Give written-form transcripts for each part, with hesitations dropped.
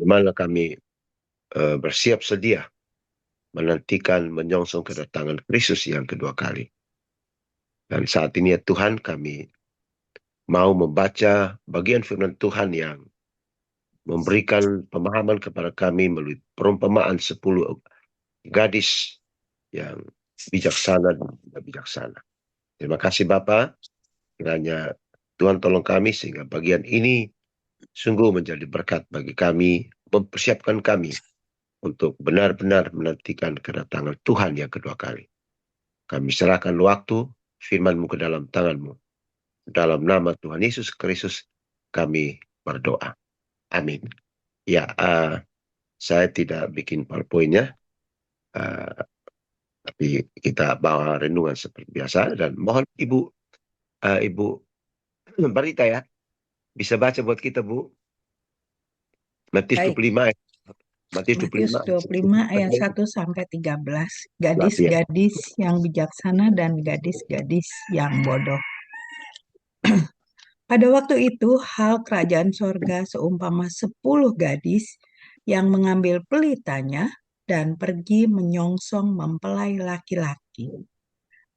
bagaimana kami bersiap sedia menantikan menyongsong kedatangan Kristus yang kedua kali. Dan saat ini ya Tuhan, kami mau membaca bagian firman Tuhan yang memberikan pemahaman kepada kami melalui perumpamaan 10 gadis yang bijaksana dan tidak bijaksana. Terima kasih Bapa, kiranya Tuhan tolong kami sehingga bagian ini sungguh menjadi berkat bagi kami, mempersiapkan kami untuk benar-benar menantikan kedatangan Tuhan yang kedua kali. Kami serahkan waktu firman-Mu ke dalam tangan-Mu. Dalam nama Tuhan Yesus Kristus kami berdoa. Amin. Ya, saya tidak bikin PowerPoint-nya, tapi kita bawa renungan seperti biasa. Dan mohon Ibu Barita ya, bisa baca buat kita Bu. Matius Baik. 25 ayat. Matius 25 ayat 1 sampai 13. Gadis-gadis yang bijaksana dan gadis-gadis yang bodoh. Pada waktu itu, hal kerajaan sorga seumpama 10 gadis yang mengambil pelitanya dan pergi menyongsong mempelai laki-laki.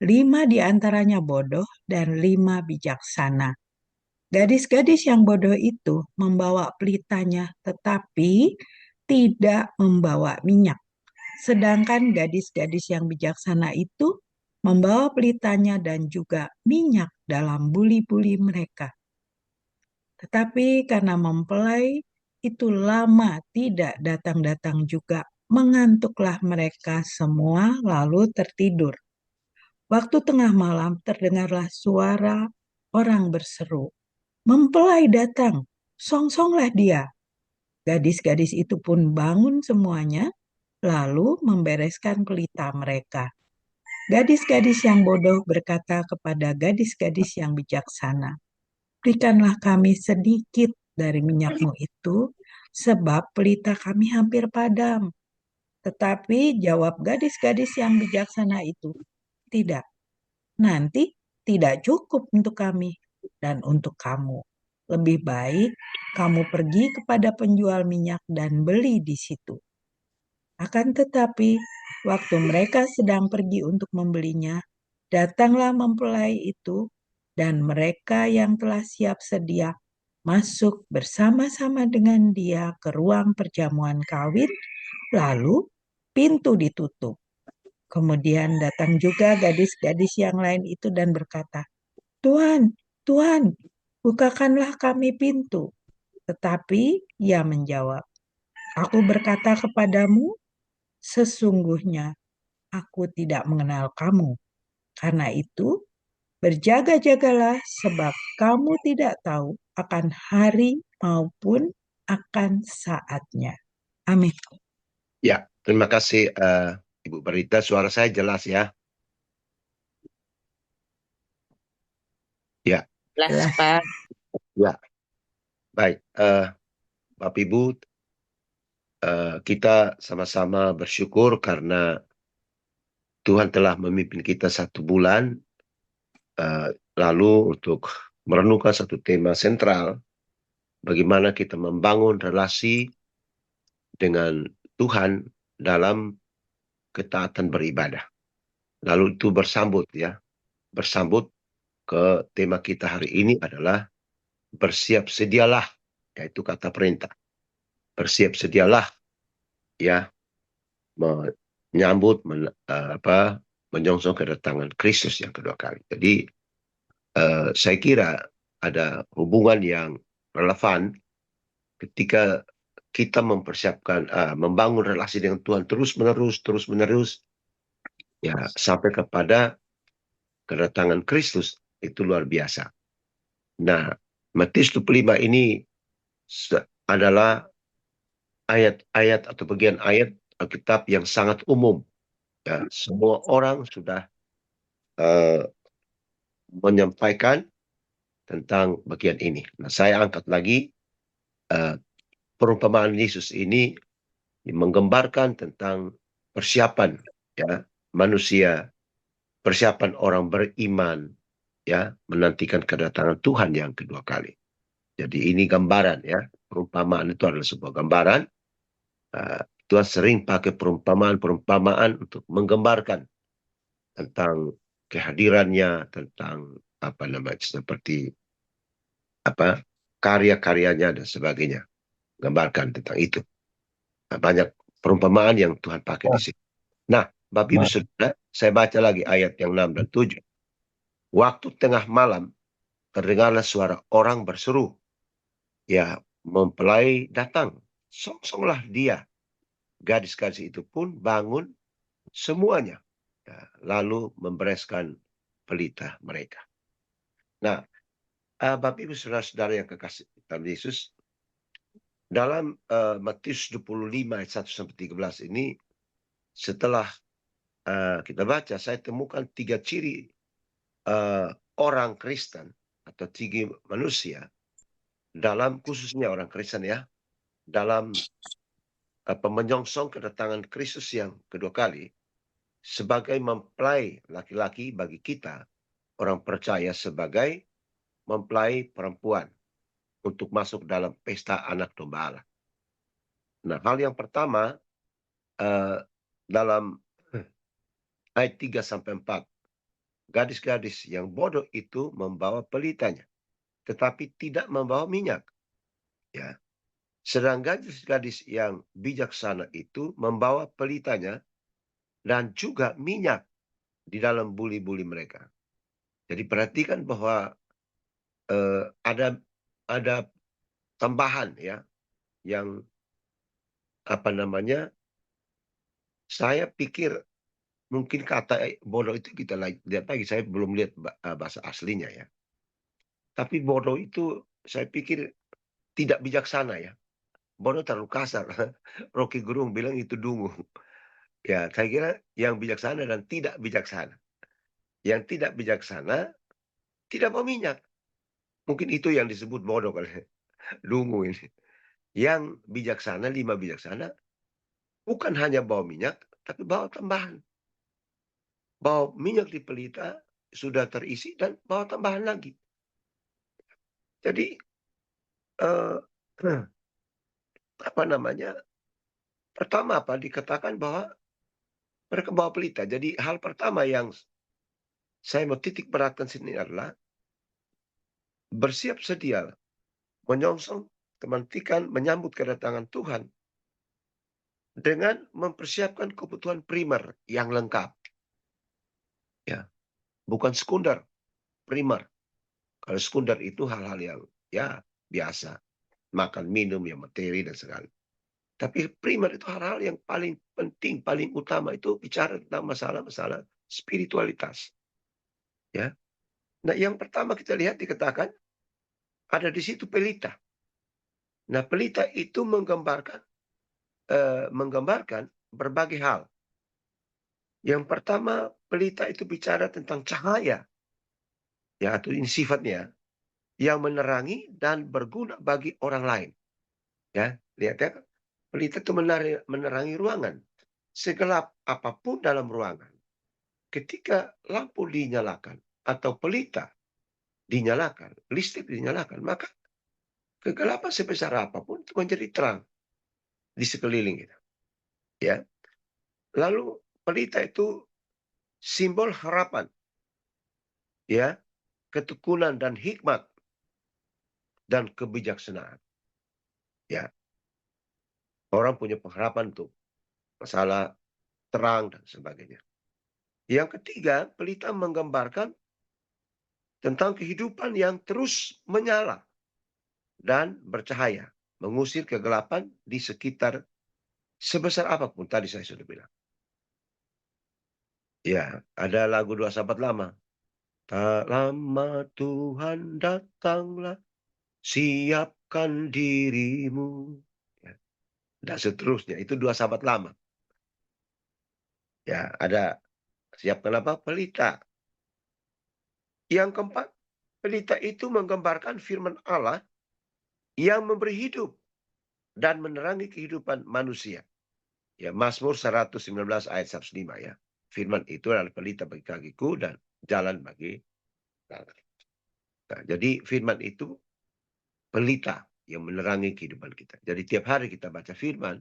5 di antaranya bodoh dan 5 bijaksana. Gadis-gadis yang bodoh itu membawa pelitanya tetapi tidak membawa minyak. Sedangkan gadis-gadis yang bijaksana itu membawa pelitanya dan juga minyak dalam buli-buli mereka. Tetapi karena mempelai itu lama tidak datang-datang juga, mengantuklah mereka semua lalu tertidur. Waktu tengah malam terdengarlah suara orang berseru, "Mempelai datang, songsonglah dia." Gadis-gadis itu pun bangun semuanya, lalu membereskan pelita mereka. Gadis-gadis yang bodoh berkata kepada gadis-gadis yang bijaksana, "Berikanlah kami sedikit dari minyakmu itu, sebab pelita kami hampir padam." Tetapi jawab gadis-gadis yang bijaksana itu, "Tidak, nanti tidak cukup untuk kami dan untuk kamu. Lebih baik kamu pergi kepada penjual minyak dan beli di situ." Akan tetapi, waktu mereka sedang pergi untuk membelinya, datanglah mempelai itu, dan mereka yang telah siap sedia masuk bersama-sama dengan dia ke ruang perjamuan kawin, lalu pintu ditutup. Kemudian datang juga gadis-gadis yang lain itu dan berkata, "Tuhan, Tuhan, bukakanlah kami pintu." Tetapi ia menjawab, "Aku berkata kepadamu, sesungguhnya aku tidak mengenal kamu. Karena itu, berjaga-jagalah sebab kamu tidak tahu akan hari maupun akan saatnya." Amin. Ya, terima kasih Ibu Barita. Suara saya jelas ya? Ya. Jelas, Pak. Ya. Baik, Bapak Ibu, kita sama-sama bersyukur karena Tuhan telah memimpin kita 1 bulan lalu untuk merenungkan satu tema sentral, bagaimana kita membangun relasi dengan Tuhan dalam ketaatan beribadah. Lalu itu bersambut ke tema kita hari ini adalah bersiap sedialah, yaitu kata perintah. Bersiap sedialah ya, menyambut menyongsong kedatangan Kristus yang kedua kali. Jadi saya kira ada hubungan yang relevan ketika kita mempersiapkan membangun relasi dengan Tuhan terus menerus ya sampai kepada kedatangan Kristus. Itu luar biasa. Nah, Matius 25 ini adalah ayat-ayat atau bagian ayat Alkitab yang sangat umum. Ya, semua orang sudah menyampaikan tentang bagian ini. Nah, saya angkat lagi perumpamaan Yesus ini menggambarkan tentang persiapan ya manusia, persiapan orang beriman ya menantikan kedatangan Tuhan yang kedua kali. Jadi ini gambaran ya, perumpamaan itu adalah sebuah gambaran Tuhan sering pakai perumpamaan-perumpamaan untuk menggambarkan tentang kehadirannya, tentang apa namanya, seperti apa karya-karyanya dan sebagainya. Gambarkan tentang itu. Nah, banyak perumpamaan yang Tuhan pakai di sini. Nah, Bapak Ibu Saudara, saya baca lagi ayat yang 6 dan 7. Waktu tengah malam terdengarlah suara orang berseru, ya, mempelai datang, songsonglah dia. Gadis-gadis itu pun bangun semuanya, ya, lalu membereskan pelita mereka. Nah, Bapak Ibu Saudara-saudara yang kekasih dalam Yesus, dalam Matius 25 ayat 1 sampai 13 ini, setelah kita baca, saya temukan 3 ciri orang Kristen atau 3 manusia, dalam khususnya orang Kristen ya, dalam menyongsong kedatangan Kristus yang kedua kali, sebagai mempelai laki-laki bagi kita, orang percaya, sebagai mempelai perempuan untuk masuk dalam pesta anak domba Allah. Nah, hal yang pertama, dalam ayat 3 sampai 4, gadis-gadis yang bodoh itu membawa pelitanya, tetapi tidak membawa minyak. Ya. Sedang gadis-gadis yang bijaksana itu membawa pelitanya dan juga minyak di dalam buli-buli mereka. Jadi perhatikan bahwa ada tambahan ya, yang apa namanya, saya pikir mungkin kata bodoh itu kita lihat lagi, saya belum lihat bahasa aslinya ya. Tapi bodoh itu saya pikir tidak bijaksana ya. Bodoh terlalu kasar. Rocky Gerung bilang itu dungu. Ya, saya kira yang bijaksana dan tidak bijaksana. Yang tidak bijaksana tidak mau minyak. Mungkin itu yang disebut bodoh kali. Dungu ini. Yang bijaksana, 5 bijaksana, bukan hanya bawa minyak, tapi bawa tambahan. Bawa minyak di pelita, sudah terisi, dan bawa tambahan lagi. Jadi, eh, apa namanya, pertama apa, dikatakan bahwa mereka bawa pelita. Jadi hal pertama yang saya mau titik beratkan sini adalah bersiap sedia menyongsong, memantikan, menyambut kedatangan Tuhan dengan mempersiapkan kebutuhan primer yang lengkap. Ya, bukan sekunder, primer. Kalau sekunder itu hal-hal yang ya biasa, makan, minum, ya materi dan segala. Tapi primer itu hal-hal yang paling penting, paling utama, itu bicara tentang masalah-masalah spiritualitas. Ya. Nah, yang pertama kita lihat dikatakan ada di situ pelita. Nah, pelita itu menggambarkan berbagai hal. Yang pertama, pelita itu bicara tentang cahaya, ya, atau ini sifatnya yang menerangi dan berguna bagi orang lain. Ya, lihat ya, pelita itu menerangi ruangan. Segelap apapun dalam ruangan, ketika lampu dinyalakan atau pelita dinyalakan, listrik dinyalakan, maka kegelapan sebesar apapun itu menjadi terang di sekeliling kita. Ya, lalu pelita itu simbol harapan, ya, ketekunan dan hikmat dan kebijaksanaan. Ya, orang punya pengharapan untuk masalah terang dan sebagainya. Yang ketiga, pelita menggambarkan tentang kehidupan yang terus menyala dan bercahaya, mengusir kegelapan di sekitar sebesar apapun. Tadi saya sudah bilang. Ya, ada lagu Dua Sahabat Lama. Tak lama Tuhan datanglah, siapkan dirimu. Ya, dan seterusnya. Itu Dua Sahabat Lama. Ya, ada siapkan apa? Pelita. Yang keempat, pelita itu menggambarkan firman Allah yang memberi hidup dan menerangi kehidupan manusia. Ya, Mazmur 119 ayat 105 ya. Firman itu adalah pelita bagi kakiku dan jalan bagi jalan. Nah, jadi firman itu pelita yang menerangi kehidupan kita. Jadi tiap hari kita baca firman,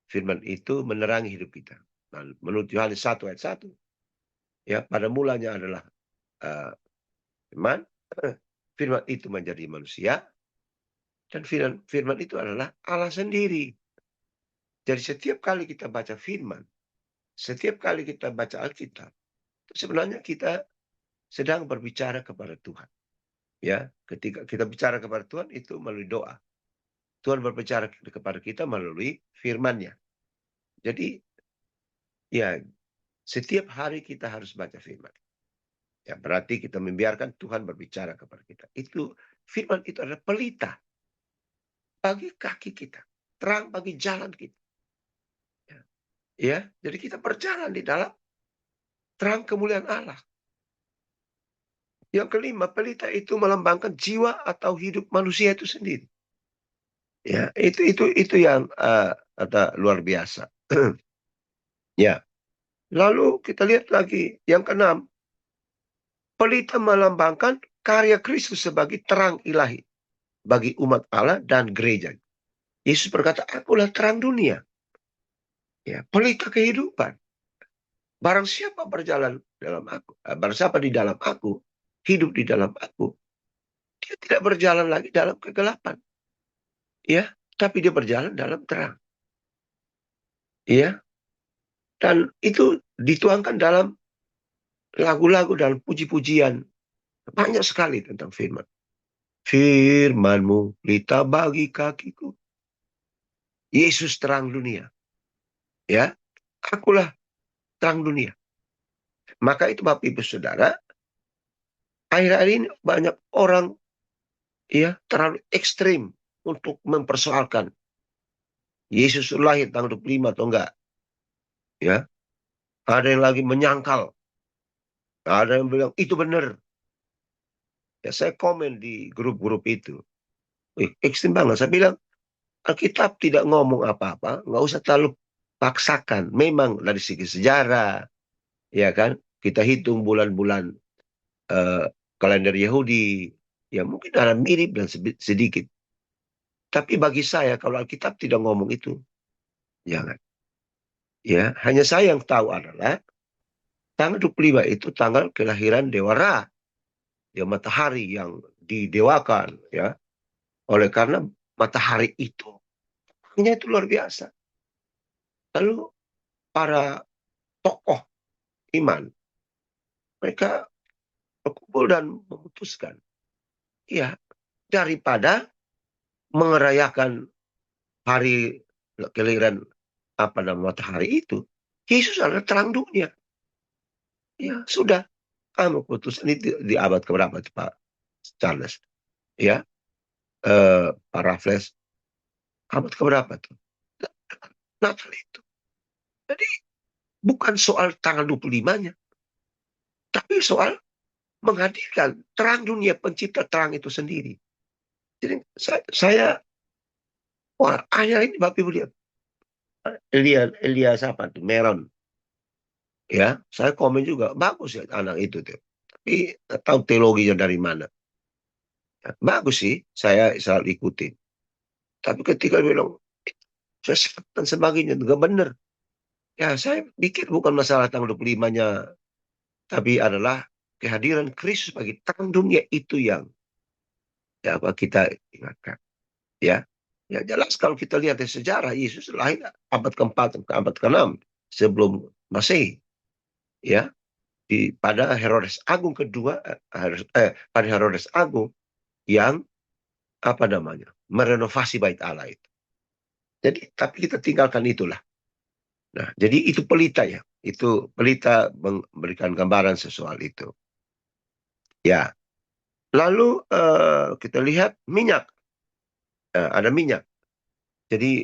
firman itu menerangi hidup kita. Nah, menurut Yohanes 1 ayat 1, ya, pada mulanya adalah firman, firman itu menjadi manusia, dan firman itu adalah Allah sendiri. Jadi setiap kali kita baca firman, setiap kali kita baca Alkitab, sebenarnya kita sedang berbicara kepada Tuhan. Ya, ketika kita bicara kepada Tuhan itu melalui doa. Tuhan berbicara kepada kita melalui firman-Nya. Jadi, ya, setiap hari kita harus baca firman. Ya, berarti kita membiarkan Tuhan berbicara kepada kita. Itu firman itu adalah pelita bagi kaki kita, terang bagi jalan kita. Ya, jadi kita berjalan di dalam terang kemuliaan Allah. Yang kelima, pelita itu melambangkan jiwa atau hidup manusia itu sendiri. Ya, itu yang luar biasa. Ya. Lalu kita lihat lagi yang keenam, pelita melambangkan karya Kristus sebagai terang ilahi bagi umat Allah dan gereja. Yesus berkata, "Akulah terang dunia." Ya, pelita kehidupan. Barang siapa berjalan dalam aku, barang siapa di dalam aku, hidup di dalam aku, dia tidak berjalan lagi dalam kegelapan. Ya, tapi dia berjalan dalam terang. Ya, dan itu dituangkan dalam lagu-lagu dan puji-pujian. Banyak sekali tentang firman. Firman-Mu pelita bagi kakiku. Yesus terang dunia. Ya, akulah terang dunia. Maka itu Bapak Ibu Saudara, akhir-akhir ini banyak orang ya terlalu ekstrim untuk mempersoalkan Yesus lahir tanggal 25 atau enggak. Ya, ada yang lagi menyangkal. Ada yang bilang itu benar. Ya, saya komen di grup-grup itu. Ekstrim banget. Saya bilang, Alkitab tidak ngomong apa-apa, nggak usah terlalu paksakan. Memang dari segi sejarah, ya kan, kita hitung bulan-bulan eh, kalender Yahudi, ya mungkin ada mirip dan sedikit. Tapi bagi saya, kalau Alkitab tidak ngomong itu, jangan. Ya, hanya saya yang tahu adalah tanggal 25 itu tanggal kelahiran Dewa Ra, ya matahari yang didewakan, ya. Oleh karena matahari itu, itu luar biasa. Lalu para tokoh iman, mereka berkumpul dan memutuskan, ya daripada merayakan hari kelahiran matahari itu, Yesus adalah terang dunia. Ya sudah, kamu putus ini di abad keberapa itu Pak Charles? Ya, Pak Raffles, abad keberapa tuh? Natal itu. Jadi bukan soal tanggal 25-nya, tapi soal menghadirkan terang dunia pencipta terang itu sendiri. Jadi saya wah, akhirnya ini Bapak Ibu lihat. Elia siapa tuh? Meron. Ya, saya komen juga. Bagus ya anak itu tuh. Tapi tahu teologinya dari mana. Ya, bagus sih, saya selalu ikutin. Tapi ketika dia bilang, sesat dan sebagainya, nggak benar. Ya, saya pikir bukan masalah tanggal 25-nya. Tapi adalah kehadiran Kristus bagi terang dunia itu yang ya, apa kita ingatkan. Ya, ya jelas kalau kita lihat dari sejarah, Yesus lahir abad keempat ke abad keenam sebelum Masehi. Ya, pada Herodes Agung kedua, pada Herodes Agung yang merenovasi bait Allah itu. Jadi, tapi kita tinggalkan itulah. Nah, jadi itu pelita ya. Itu pelita memberikan gambaran sesoal itu. Ya, lalu kita lihat minyak. Ada minyak. Jadi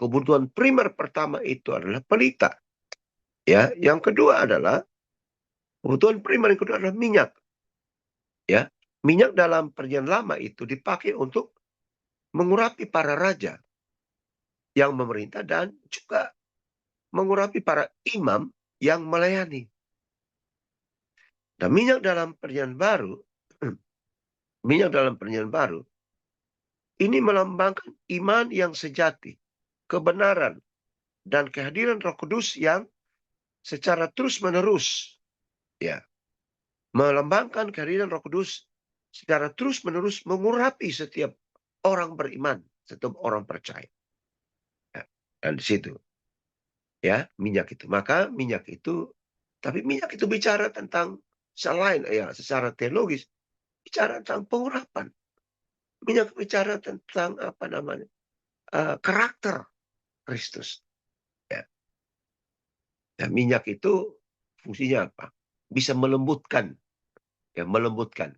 kebutuhan primer pertama itu adalah pelita. Ya, yang kedua adalah kebutuhan primer yang kedua adalah minyak. Ya, minyak dalam perjanjian lama itu dipakai untuk mengurapi para raja yang memerintah dan juga mengurapi para imam yang melayani. Nah, minyak dalam perjanjian baru, minyak dalam perjanjian baru ini melambangkan iman yang sejati. kebenaran, dan kehadiran Roh Kudus yang secara terus-menerus ya melambangkan kehadiran Roh Kudus secara terus-menerus mengurapi setiap orang beriman, setiap orang percaya. Ya. Dan di situ ya minyak itu. Maka minyak itu, tapi minyak itu bicara tentang selain ya secara teologis bicara tentang pengurapan. Minyak bicara tentang apa namanya karakter Kristus. Ya. Dan minyak itu fungsinya apa? Bisa melembutkan, ya melembutkan.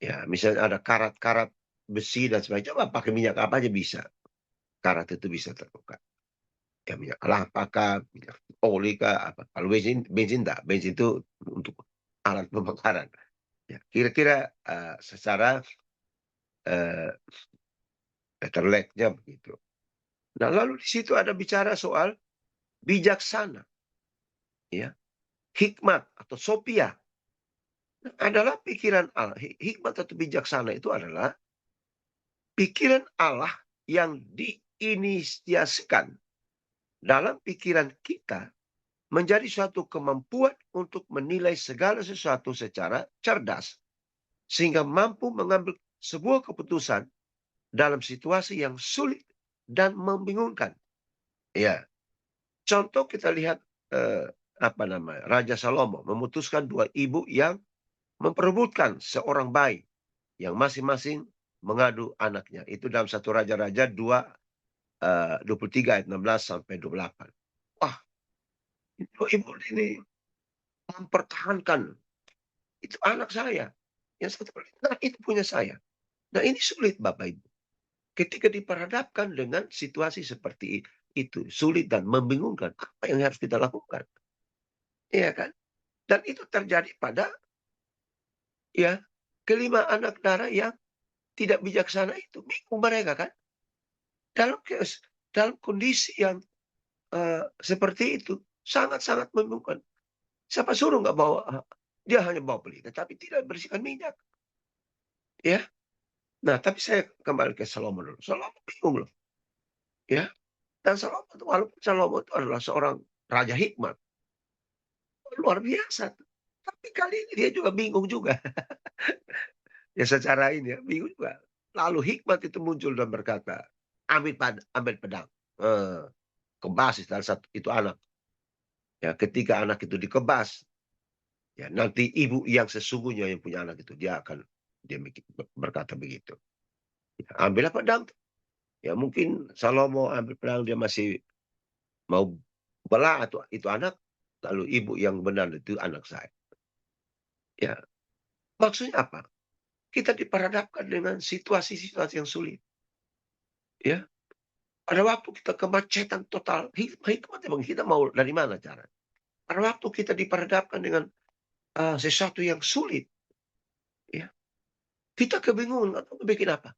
Ya, misalnya ada karat-karat besi dan sebagainya, coba pakai minyak apa aja bisa. Karat itu bisa terbuka. Ya minyak kelapa kah, minyak oli kah, apa. Kalau bensin tak. Bensin itu untuk alat pembakaran. Ya, kira-kira secara uh, terleknya begitu. Nah, lalu di situ ada bicara soal bijaksana, ya, hikmat atau sophia. Nah, adalah pikiran Allah. Hikmat atau bijaksana itu adalah pikiran Allah yang diinisiasikan dalam pikiran kita menjadi suatu kemampuan untuk menilai segala sesuatu secara cerdas, sehingga mampu mengambil sebuah keputusan dalam situasi yang sulit dan membingungkan. Ya, contoh kita lihat apa namanya Raja Salomo memutuskan dua ibu yang memperebutkan seorang bayi yang masing-masing mengadu anaknya. Itu dalam satu Raja-Raja 23 ayat 16 sampai 28. Wah, ibu ini mempertahankan itu anak saya. Yang satu nah itu punya saya. Nah ini sulit Bapak Ibu. Ketika diperhadapkan dengan situasi seperti itu, sulit dan membingungkan, apa yang harus kita lakukan? Iya kan? Dan itu terjadi pada ya kelima anak darah yang tidak bijaksana itu. Bingung mereka kan? Dalam kondisi yang seperti itu, sangat-sangat membingungkan. Siapa suruh nggak bawa, dia hanya bawa pelita, tapi tidak bersihkan minyak. Ya, nah tapi saya kembali ke Salomo dulu. Salomo bingung loh. Ya, dan Salomo itu, walaupun Salomo itu adalah seorang raja hikmat, luar biasa. Tapi kali ini dia juga bingung juga. Ya secara ini ya, bingung juga. Lalu hikmat itu muncul dan berkata, ambil pedang. Kebas salah satu itu anak. Ya, ketika anak itu dikebas, ya nanti ibu yang sesungguhnya yang punya anak itu dia berkata begitu. Ya, ambillah pedang. Ya mungkin Salomo ambil pedang dia masih mau belah atau itu anak, lalu ibu yang benar itu anak saya. Ya, maksudnya apa? Kita diperhadapkan dengan situasi-situasi yang sulit. Ya, pada waktu kita kemacetan total, hikmat emang kita mau dari mana cara? Pada waktu kita diperhadapkan dengan sesuatu yang sulit, ya, kita kebingungan atau bikin apa?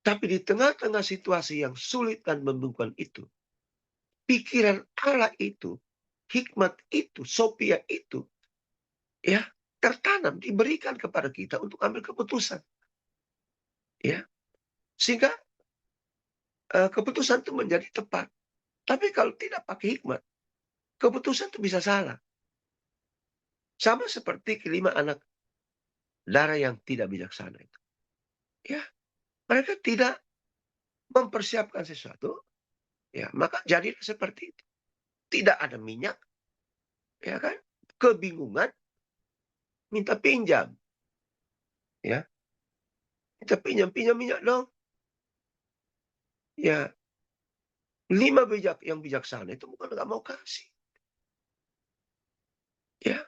Tapi di tengah-tengah situasi yang sulit dan membingungkan itu, pikiran Allah itu, hikmat itu, sophia itu, ya, tertanam, diberikan kepada kita untuk ambil keputusan. Ya, sehingga keputusan itu menjadi tepat. Tapi kalau tidak pakai hikmat, keputusan itu bisa salah. Sama seperti kelima anak darah yang tidak bijaksana itu. Ya, mereka tidak mempersiapkan sesuatu, ya, maka jadilah seperti itu. Tidak ada minyak, ya kan? Kebingungan, minta pinjam, ya. Minta pinjam minyak dong. Ya, 5 yang bijaksana itu bukan nggak mau kasih. Ya,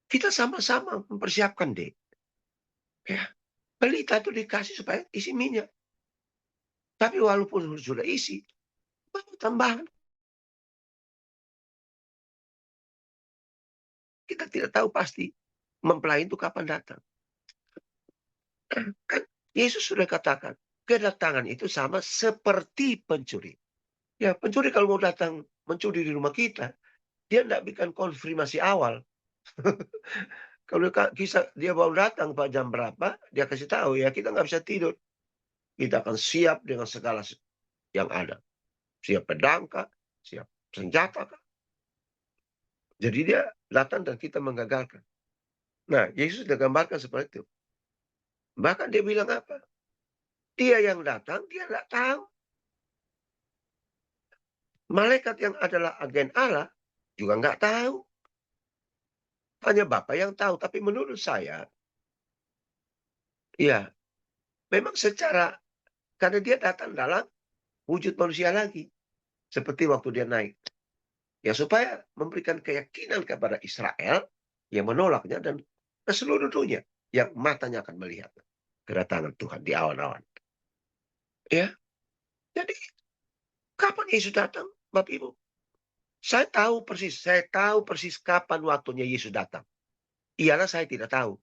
kita sama-sama mempersiapkan deh. Ya, pelita itu dikasih supaya isi minyak. Tapi walaupun sudah isi, mau tambahan. Kita tidak tahu pasti mempelai itu kapan datang. Kan Yesus sudah katakan, kedatangan itu sama seperti pencuri. Ya, pencuri kalau mau datang mencuri di rumah kita, dia tidak bikin konfirmasi awal. Kalau kisah dia baru datang Pak jam berapa, dia kasih tahu ya kita nggak bisa tidur. Kita akan siap dengan segala. yang ada. Siap pedang kah? Siap senjata kah? Jadi dia datang dan kita menggagalkan. Nah, Yesus digambarkan seperti itu. Bahkan dia bilang apa? Dia yang datang, dia tidak tahu. Malaikat yang adalah agen Allah juga nggak tahu. Hanya Bapa yang tahu. Tapi menurut saya, ya memang secara, karena dia datang dalam wujud manusia lagi. Seperti waktu dia naik. Ya supaya memberikan keyakinan kepada Israel yang menolaknya dan ke seluruh dunia yang matanya akan melihat kedatangan Tuhan di awan-awan. Ya, jadi kapan Yesus datang, Bapak Ibu? Saya tahu persis kapan waktunya Yesus datang. Ialah saya tidak tahu.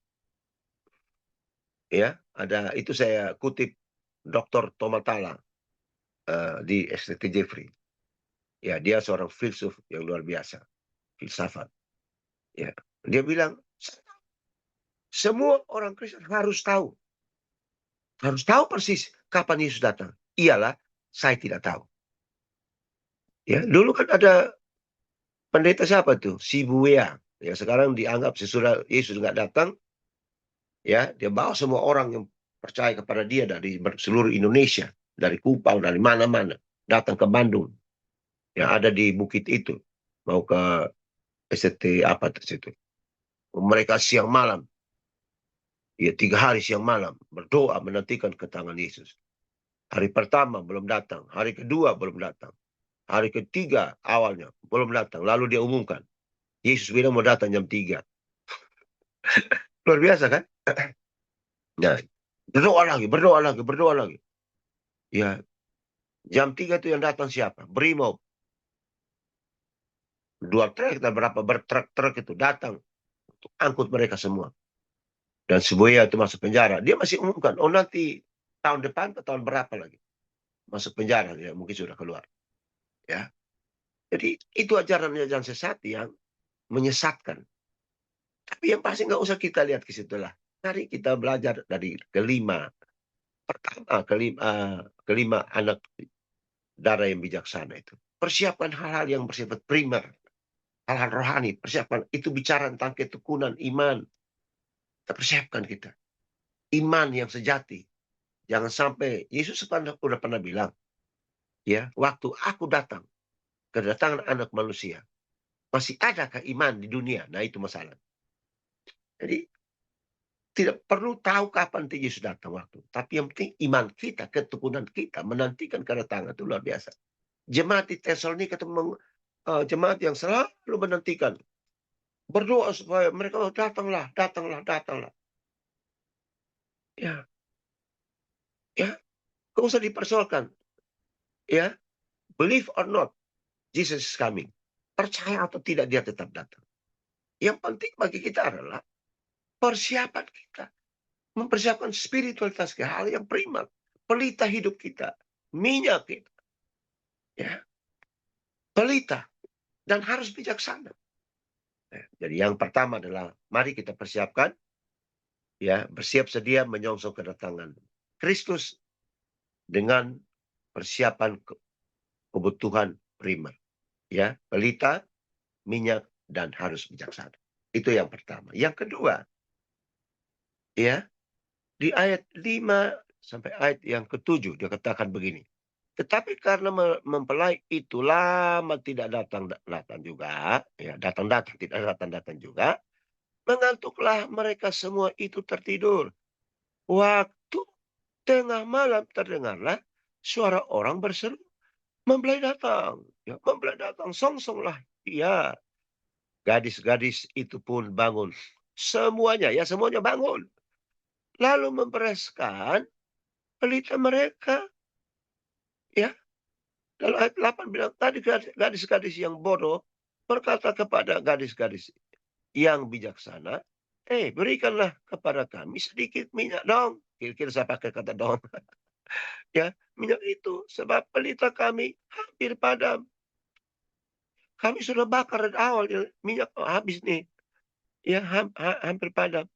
Ya, ada itu saya kutip Dr. Tomatala di STT Jeffrey. Ya, dia seorang filsuf yang luar biasa, filsafat. Ya, dia bilang semua orang Kristen harus tahu persis kapan Yesus datang. Ialah saya tidak tahu. Ya, dulu kan ada pendeta siapa tuh? Si Buea. Ya, sekarang dianggap sesudah Yesus nggak datang, ya, dia bawa semua orang yang percaya kepada dia dari seluruh Indonesia, dari Kupang, dari mana-mana, datang ke Bandung. Yang ada di bukit itu. Mau ke ST apa situ. Mereka siang malam. Ya, 3 hari siang malam. Berdoa menantikan kedatangan Yesus. Hari pertama belum datang. Hari kedua belum datang. Hari ketiga awalnya belum datang. Lalu dia umumkan. Yesus bilang mau datang jam 3. Luar biasa kan? Nah, berdoa lagi, berdoa lagi, berdoa lagi. Ya, jam 3 itu yang datang siapa? Brimob. 2 truk dan berapa bertruk-truk itu datang untuk angkut mereka semua. Dan Sebuya itu masuk penjara. Dia masih umumkan, oh nanti tahun depan atau tahun berapa lagi masuk penjara, ya mungkin sudah keluar. Ya, jadi itu ajaran-ajaran sesat yang menyesatkan. Tapi yang pasti nggak usah kita lihat ke situ lah. Mari kita belajar dari kelima anak darah yang bijaksana itu. Persiapkan hal-hal yang bersifat primer, hal-hal rohani. Persiapkan itu bicara tentang ketekunan iman. Kita persiapkan kita. Iman yang sejati. Jangan sampai Yesus sudah pernah bilang, ya, waktu aku datang, kedatangan anak manusia, masih adakah iman di dunia? Nah, itu masalah. Jadi tidak perlu tahu kapan Yesus datang waktu. Tapi yang penting iman kita, ketekunan kita menantikan kedatangan itu luar biasa. Jemaat di Tesalonika itu jemaat yang selalu menantikan. Berdoa supaya mereka datanglah, datanglah, datanglah. Ya, ya, gak usah dipersoalkan. Ya, believe or not, Jesus is coming. Percaya atau tidak dia tetap datang. Yang penting bagi kita adalah persiapan kita. Mempersiapkan spiritualitas kita, hal yang primat. Pelita hidup kita. Minyak kita. Ya, pelita. Dan harus bijaksana. Jadi yang pertama adalah mari kita persiapkan. Ya, bersiap sedia menyongsong kedatangan Kristus dengan persiapan kebutuhan primer. Ya, pelita, minyak, dan harus bijaksana. Itu yang pertama. Yang kedua, ya, di ayat 5 sampai ayat yang ke-7 dia katakan begini. Tetapi karena mempelai itu lama tidak datang-datang juga, ya, datang-datang tidak datang-datang juga, mengantuklah mereka semua itu tertidur. Waktu tengah malam terdengarlah suara orang berseru, mempelai datang, ya, mempelai datang, songsonglah. Ya, gadis-gadis itu pun bangun. Semuanya, ya semuanya bangun. Lalu membereskan pelita mereka. Ya, lalu ayat 8 bilang, tadi gadis-gadis yang bodoh berkata kepada gadis-gadis yang bijaksana, berikanlah kepada kami sedikit minyak dong. Kira-kira saya pakai kata dong. Ya, minyak itu sebab pelita kami hampir padam. Kami sudah bakar dari awal, ya, minyak habis nih. Ya, hampir padam.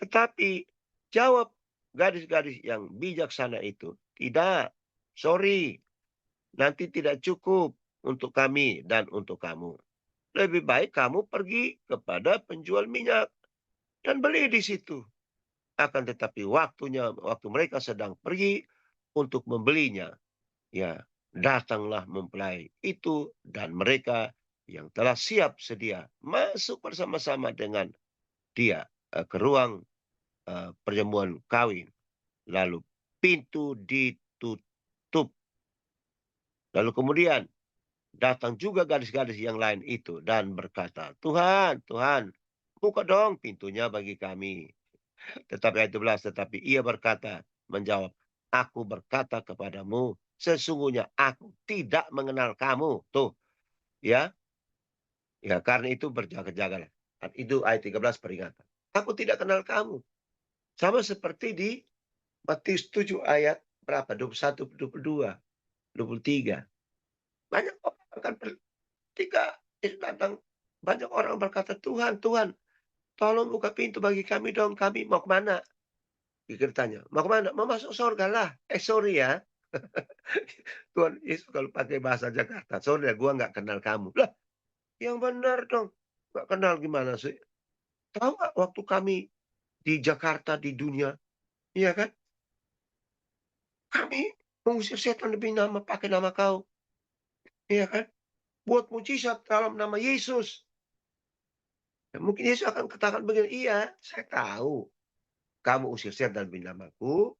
Tetapi jawab gadis-gadis yang bijaksana itu, tidak, sorry, nanti tidak cukup untuk kami dan untuk kamu. Lebih baik kamu pergi kepada penjual minyak dan beli di situ. Akan tetapi waktu mereka sedang pergi untuk membelinya, ya, datanglah mempelai itu dan mereka yang telah siap sedia masuk bersama-sama dengan dia ke ruang perjamuan kawin. Lalu pintu ditutup. Lalu kemudian datang juga gadis-gadis yang lain itu dan berkata, Tuhan, Tuhan, buka dong pintunya bagi kami. Tetapi ayat 12, tetapi ia berkata, menjawab, aku berkata kepadamu, sesungguhnya aku tidak mengenal kamu. Tuh, ya, ya karena itu berjaga-jagalah. Itu ayat 13 peringatan. Aku tidak kenal kamu. Sama seperti di Matius 7 ayat berapa? 21, 22, 23. Banyak orang akan ketika Yesus datang, banyak orang berkata, Tuhan, Tuhan, tolong buka pintu bagi kami dong. Kami mau kemana? Pikir tanya, mau kemana? Mau masuk surga lah. Sorry ya. Tuhan Yesus kalau pakai bahasa Jakarta, sorry ya, gue nggak kenal kamu. Lah, yang benar dong. Nggak kenal gimana sih? Tahu nggak waktu kami di Jakarta, di dunia, iya kan? Kami mengusir setan demi nama, pakai nama kau. Iya kan? Buat mujizat dalam nama Yesus. Ya, mungkin Yesus akan katakan begini, iya, saya tahu. Kamu usir setan demi namaku,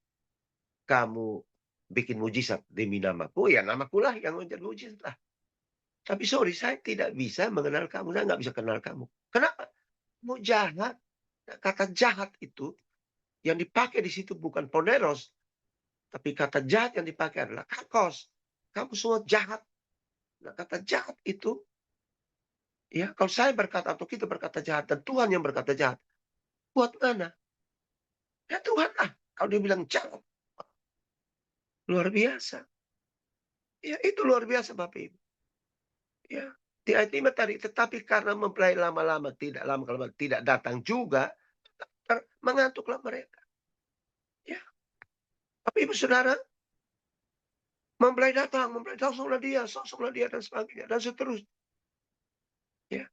kamu bikin mujizat demi namaku, ya namaku lah yang menjadi mujizat lah. Tapi sorry, saya tidak bisa mengenal kamu, saya nggak bisa kenal kamu. Kenapa? Mau jahat. Kata jahat itu yang dipakai di situ bukan poneros, tapi kata jahat yang dipakai adalah kakos. Kamu semua jahat. Nah, kata jahat itu, ya kalau saya berkata atau kita berkata jahat dan Tuhan yang berkata jahat, buat mana? Ya Tuhan lah. Kalau dia bilang jahat, luar biasa. Ya itu luar biasa Bapak Ibu. Ya, di ayat 5 tadi, tetapi karena mempelai lama-lama tidak datang juga, mengantuklah mereka. Ya, tapi Ibu Saudara, mempelai datang, sosoklah dia dan sebagainya dan seterusnya. Ya.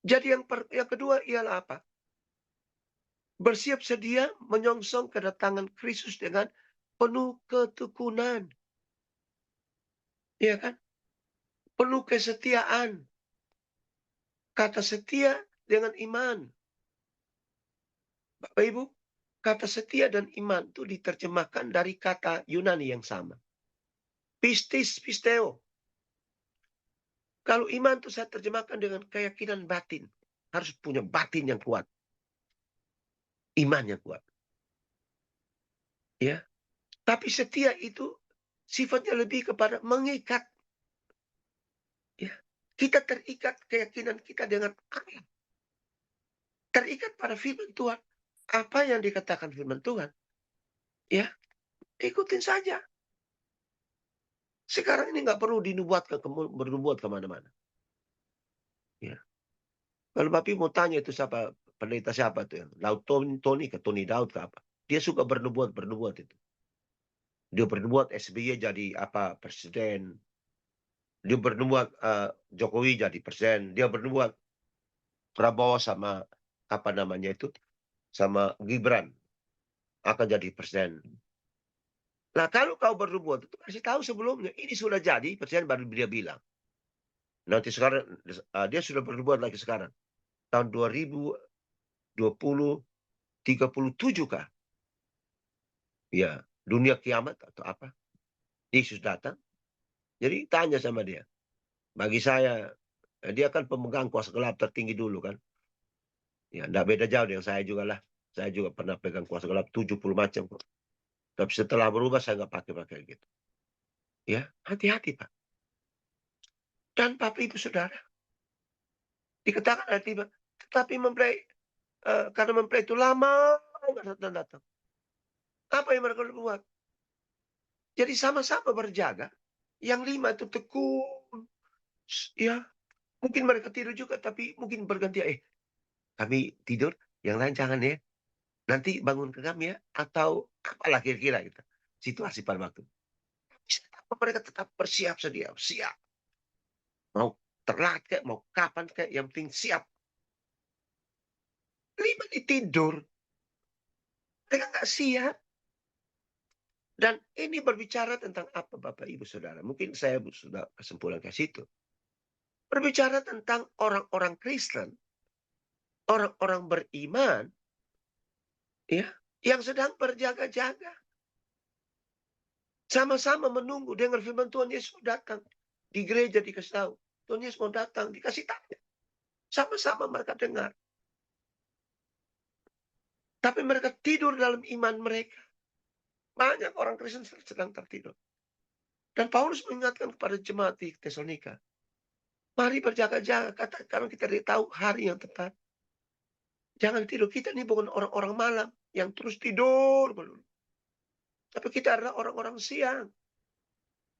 Jadi yang kedua ialah apa? Bersiap sedia menyongsong kedatangan Kristus dengan penuh ketekunan. Iya kan? Penuh kesetiaan. Kata setia dengan iman. Bapak Ibu, kata setia dan iman itu diterjemahkan dari kata Yunani yang sama. Pistis, pisteo. Kalau iman itu saya terjemahkan dengan keyakinan batin. Harus punya batin yang kuat. Iman yang kuat. Ya. Tapi setia itu sifatnya lebih kepada mengikat. Ya. Kita terikat keyakinan kita dengan Allah. Terikat pada firman Tuhan. Apa yang dikatakan firman Tuhan? Ya, ikutin saja. Sekarang ini nggak perlu bernubuat kemana-mana. Ya. Kalau Bapak mau tanya itu siapa, pendeta siapa tuh yang Laut Tony ke Tony Daud ke apa? Dia suka bernubuat itu. Dia bernubuat SBY jadi apa presiden. Dia bernubuat Jokowi jadi presiden. Dia bernubuat Prabowo sama apa namanya itu sama Gibran akan jadi presiden. Nah, kalau kau bernubuat itu kasih tahu sebelumnya. Ini sudah jadi, presiden baru dia bilang. Nanti sekarang, dia sudah bernubuat lagi sekarang. Tahun 2020, 37 kah? Ya, dunia kiamat atau apa? Yesus datang. Jadi tanya sama dia. Bagi saya, dia kan pemegang kuasa gelap tertinggi dulu kan. Ya, enggak beda jauh dengan saya juga lah. Saya juga pernah pegang kuasa gelap 70 macam kok. Tapi setelah berubah saya nggak pakai gitu. Ya, hati-hati Pak. Dan Bapak Ibu Saudara, dikatakan tiba, tetapi mempelai karena mempelai itu lama nggak datang. Apa yang mereka buat? Jadi sama-sama berjaga. Yang 5 itu tekun. Ya, mungkin mereka tidur juga, tapi mungkin berganti. Kami tidur, yang lain jangan ya. Nanti bangun ke kami ya. Atau apalah kira-kira gitu. Situasi pada waktu. Mereka tetap bersiap sedia, siap. Mau telat kayak, mau kapan kayak, yang penting siap. 5 tidur, mereka nggak siap. Dan ini berbicara tentang apa Bapak Ibu Saudara? Mungkin saya sudah kesimpulan ke situ. Berbicara tentang orang-orang Kristen, orang-orang beriman, ya, yang sedang berjaga-jaga. Sama-sama menunggu dengar firman Tuhan Yesus datang. Di gereja dikasih tahu. Tuhan Yesus mau datang, dikasih tanya. Sama-sama mereka dengar. Tapi mereka tidur dalam iman mereka. Banyak orang Kristen sedang tertidur. Dan Paulus mengingatkan kepada jemaat di Tesalonika. Mari berjaga-jaga, karena kita tidak tahu hari yang tepat. Jangan tidur. Kita ini bukan orang-orang malam yang terus tidur. Tapi kita adalah orang-orang siang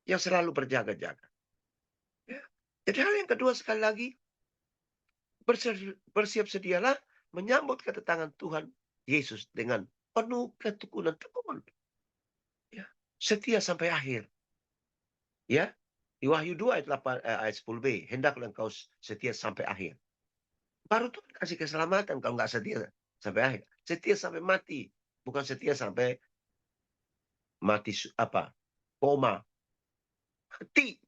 yang selalu berjaga-jaga. Ya. Jadi hal yang kedua sekali lagi, bersiap sedialah menyambut kedatangan Tuhan Yesus dengan penuh ketekunan. Ya. Setia sampai akhir. Ya. Di Wahyu 2 ayat 8, ayat 10b, hendaklah engkau setia sampai akhir. Baru Tuhan kasih keselamatan kalau nggak setia sampai akhir. Setia sampai mati, bukan setia sampai mati apa? Koma.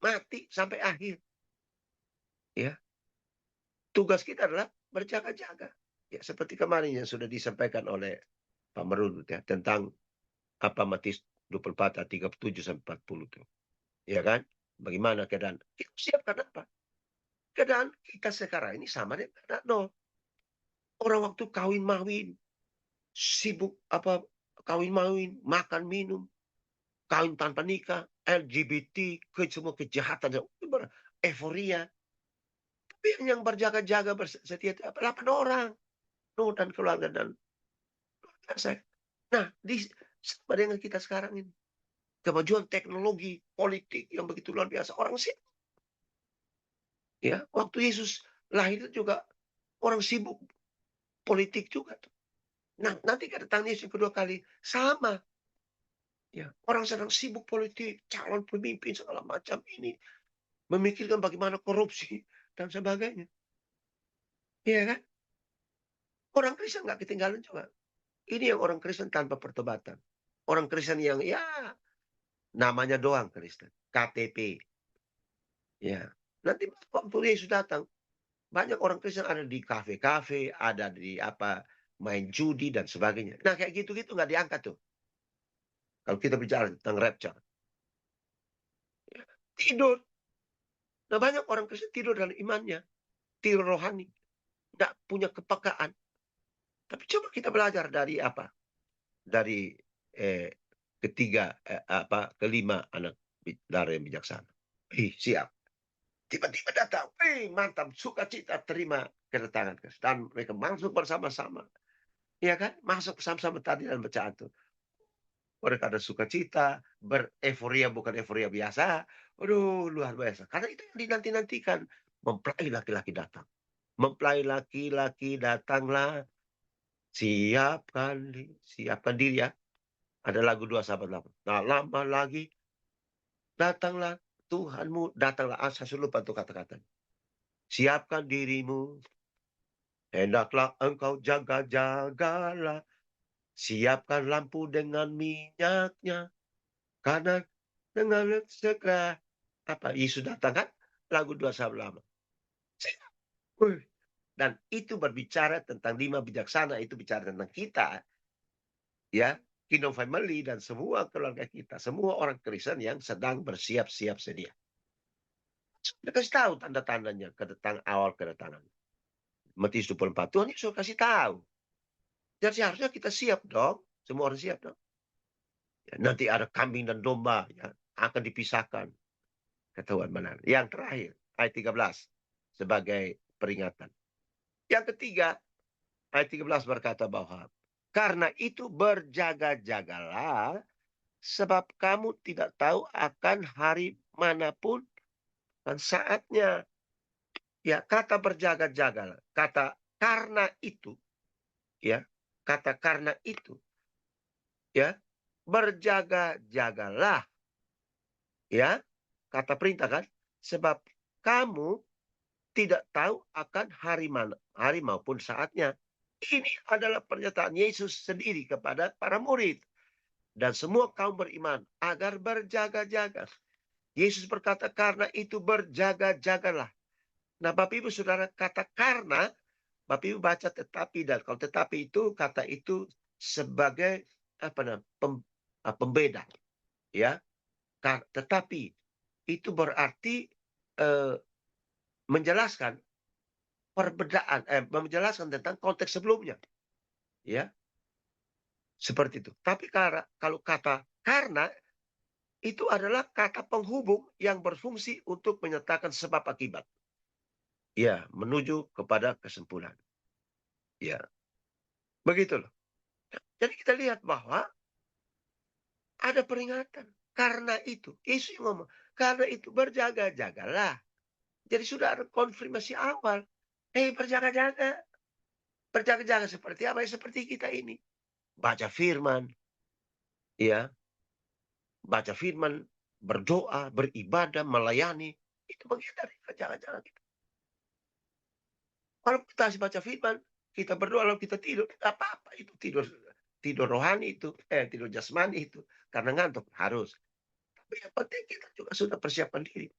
Mati sampai akhir. Ya. Tugas kita adalah berjaga-jaga. Ya, seperti kemarin yang sudah disampaikan oleh Pak Merudut ya, tentang apa Matius 24 ayat 37 sampai 40 tuh. Ya kan? Bagaimana keadaan? Kita siapkan apa? Keadaan kita sekarang ini sama dengan keadaan Nuh. Orang waktu kawin-mawin, sibuk apa kawin-mawin, makan minum, kawin tanpa nikah, LGBT, semua kejahatan, euforia. Tapi yang berjaga-jaga bersetia itu 8 orang. Nuh dan keluarga dan saya. Nah, sama dengan kita sekarang ini. Kemajuan teknologi, politik yang begitu luar biasa. Orang sibuk. Ya, waktu Yesus lahir juga orang sibuk politik juga. Nah, nanti kedatangan Yesus yang kedua kali sama. Ya, orang sedang sibuk politik, calon pemimpin segala macam ini, memikirkan bagaimana korupsi dan sebagainya. Iya kan? Orang Kristen nggak ketinggalan juga. Ini yang orang Kristen tanpa pertobatan. Orang Kristen yang ya namanya doang Kristen, KTP. Ya, nanti waktu Yesus datang, banyak orang Kristen ada di kafe-kafe, ada di apa main judi dan sebagainya. Nah kayak gitu-gitu nggak diangkat tuh. Kalau kita bicara tentang rapture, ya, tidur. Nah banyak orang Kristen tidur dalam imannya, tidur rohani, nggak punya kepekaan. Tapi coba kita belajar dari apa? Dari eh, kelima anak dari yang bijaksana. Siap. Tiba-tiba datang, mantap, sukacita terima kedatangan Kristus. Dan mereka masuk bersama-sama. Ya kan? Masuk bersama-sama tadi dalam bacaan itu. Mereka ada sukacita, bereforia bukan euforia biasa. Aduh, luar biasa. Karena itu yang dinanti-nantikan. Mempelai laki-laki datang. Mempelai laki-laki datanglah. Siapkan diri ya. Ada lagu 2 sahabat lama. Nah, lama lagi datanglah Tuhanmu. Datanglah. Saya lupa tuh kata-kata. Siapkan dirimu. Hendaklah engkau jaga-jagalah. Siapkan lampu dengan minyaknya. Karena dengan segera apa Yesus datang kan? Lagu 2 sahabat lama. Dan itu berbicara tentang 5 bijaksana. Itu bicara tentang kita. Ya. Kingdom family dan semua keluarga kita. Semua orang Kristen yang sedang bersiap-siap sedia. Sudah kasih tahu tanda-tandanya. Awal kedatangan. Matius 24. Tuhan Yesus kasih tahu. Jadi seharusnya kita siap dong. Semua orang siap dong. Ya, nanti ada kambing dan domba ya, akan dipisahkan. Ketahuan mana. Yang terakhir, ayat 13. Sebagai peringatan. Yang ketiga, ayat 13 berkata bahwa karena itu berjaga-jagalah sebab kamu tidak tahu akan hari manapun dan saatnya. Ya, kata berjaga-jagalah. Kata karena itu. Ya, kata karena itu. Ya, berjaga-jagalah. Ya, kata perintah kan? Sebab kamu tidak tahu akan hari maupun saatnya. Ini adalah pernyataan Yesus sendiri kepada para murid dan semua kaum beriman agar berjaga-jaga. Yesus berkata, karena itu berjaga-jagalah. Nah, Bapak Ibu Saudara, kata karena, Bapak Ibu baca tetapi, dan kalau tetapi itu kata itu sebagai apa namanya pembeda, ya. Tetapi itu berarti eh, menjelaskan perbedaan, menjelaskan tentang konteks sebelumnya, ya, seperti itu. Tapi kalau kata karena itu adalah kata penghubung yang berfungsi untuk menyatakan sebab akibat, ya, menuju kepada kesimpulan, ya, begitu loh. Jadi kita lihat bahwa ada peringatan. Karena itu, Yesus ngomong, karena itu berjaga-jagalah. Jadi sudah ada konfirmasi awal. Berjaga-jaga. Berjaga-jaga seperti apa? Seperti kita ini. Baca firman, ya, baca firman, berdoa, beribadah, melayani. Itu bagian dari berjaga-jaga kita. Kalau kita harus baca firman, kita berdoa, lalu kita tidur, tidak apa-apa. Itu tidur rohani itu, tidur jasmani itu. Karena ngantuk, harus. Tapi yang penting kita juga sudah persiapkan diri.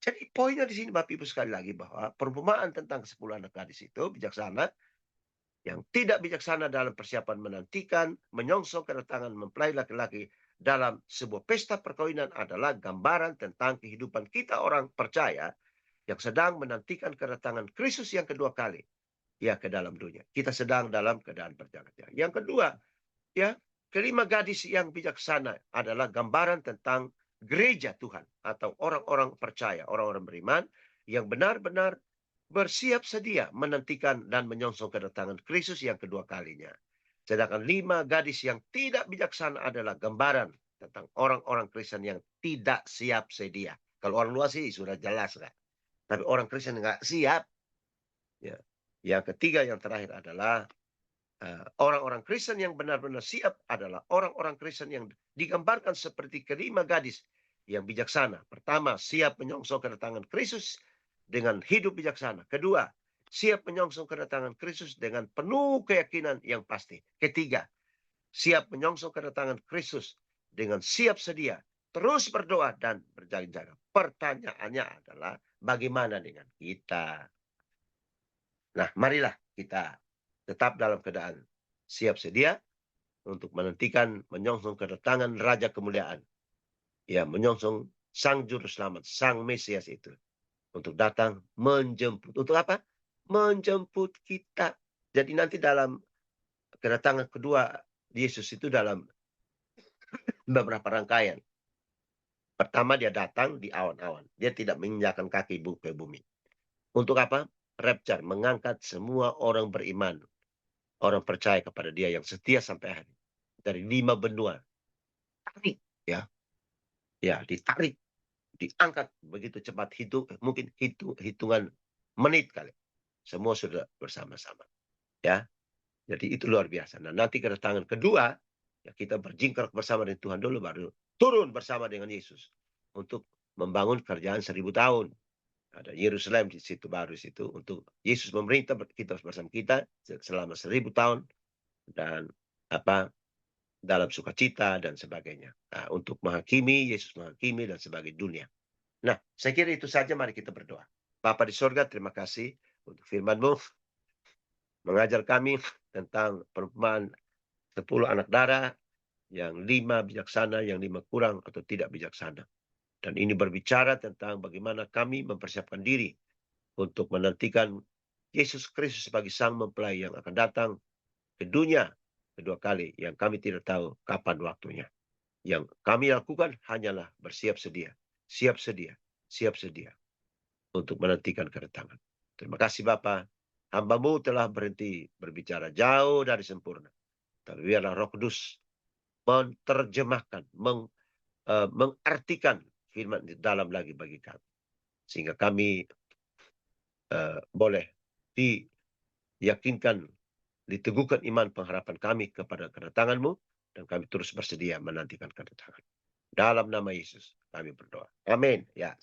Jadi poinnya di sini Bapak Ibu sekali lagi bahwa perumpamaan tentang 10 anak gadis itu bijaksana, yang tidak bijaksana dalam persiapan menantikan, menyongsong kedatangan mempelai laki-laki dalam sebuah pesta perkawinan adalah gambaran tentang kehidupan kita orang percaya yang sedang menantikan kedatangan Kristus yang kedua kali, ya, ke dalam dunia. Kita sedang dalam keadaan berjaga-jaga. Yang kedua, ya, kelima gadis yang bijaksana adalah gambaran tentang gereja Tuhan atau orang-orang percaya, orang-orang beriman yang benar-benar bersiap sedia menantikan dan menyongsong kedatangan Kristus yang kedua kalinya. Sedangkan 5 gadis yang tidak bijaksana adalah gambaran tentang orang-orang Kristen yang tidak siap sedia. Kalau orang luar sih sudah jelas kan. Tapi orang Kristen nggak siap. Ya. Yang ketiga, yang terakhir adalah orang-orang Kristen yang benar-benar siap adalah orang-orang Kristen yang digambarkan seperti kelima gadis yang bijaksana. Pertama, siap menyongsong kedatangan Kristus dengan hidup bijaksana. Kedua, siap menyongsong kedatangan Kristus dengan penuh keyakinan yang pasti. Ketiga, siap menyongsong kedatangan Kristus dengan siap sedia, terus berdoa dan berjaga-jaga. Pertanyaannya adalah bagaimana dengan kita? Nah, marilah kita tetap dalam keadaan siap sedia untuk menantikan menyongsong kedatangan Raja Kemuliaan. Ya, menyongsong Sang Juru Selamat, Sang Mesias itu. Untuk datang menjemput. Untuk apa? Menjemput kita. Jadi nanti dalam kedatangan kedua Yesus itu dalam beberapa rangkaian. Pertama dia datang di awan-awan. Dia tidak menginjakkan kaki ke bumi. Untuk apa? Rapture, mengangkat semua orang beriman, orang percaya kepada dia yang setia sampai akhir. Dari 5 benua. Tarik, ya. Ya, ditarik, diangkat begitu cepat, mungkin hitungan menit kali. Semua sudah bersama-sama, ya. Jadi itu luar biasa. Nah, nanti kedatangan kedua, ya, kita berjingkrak bersama dengan Tuhan dulu, baru turun bersama dengan Yesus untuk membangun kerjaan 1000 tahun. Ada Yerusalem di situ, baru situ untuk Yesus memerintah kita bersama kita selama 1000 tahun, dan apa, dalam sukacita dan sebagainya. Nah, untuk menghakimi, Yesus menghakimi dan sebagai dunia. Nah, saya kira itu saja. Mari kita berdoa. Bapa di sorga, terima kasih untuk firman-Mu mengajar kami tentang perumpamaan 10 anak darah, yang 5 bijaksana, yang 5 kurang atau tidak bijaksana. Dan ini berbicara tentang bagaimana kami mempersiapkan diri untuk menantikan Yesus Kristus sebagai sang mempelai yang akan datang ke dunia kedua kali, yang kami tidak tahu kapan waktunya. Yang kami lakukan hanyalah bersiap sedia, siap sedia, siap sedia untuk menantikan kedatangan. Terima kasih Bapa. Hamba-Mu telah berhenti berbicara jauh dari sempurna. Tapi biarlah Roh Kudus menerjemahkan, mengartikan firman di dalam lagi bagi kami. Sehingga kami boleh diyakinkan, diteguhkan iman pengharapan kami kepada kedatangan-Mu, dan kami terus bersedia menantikan kedatangan. Dalam nama Yesus kami berdoa. Amin. Ya.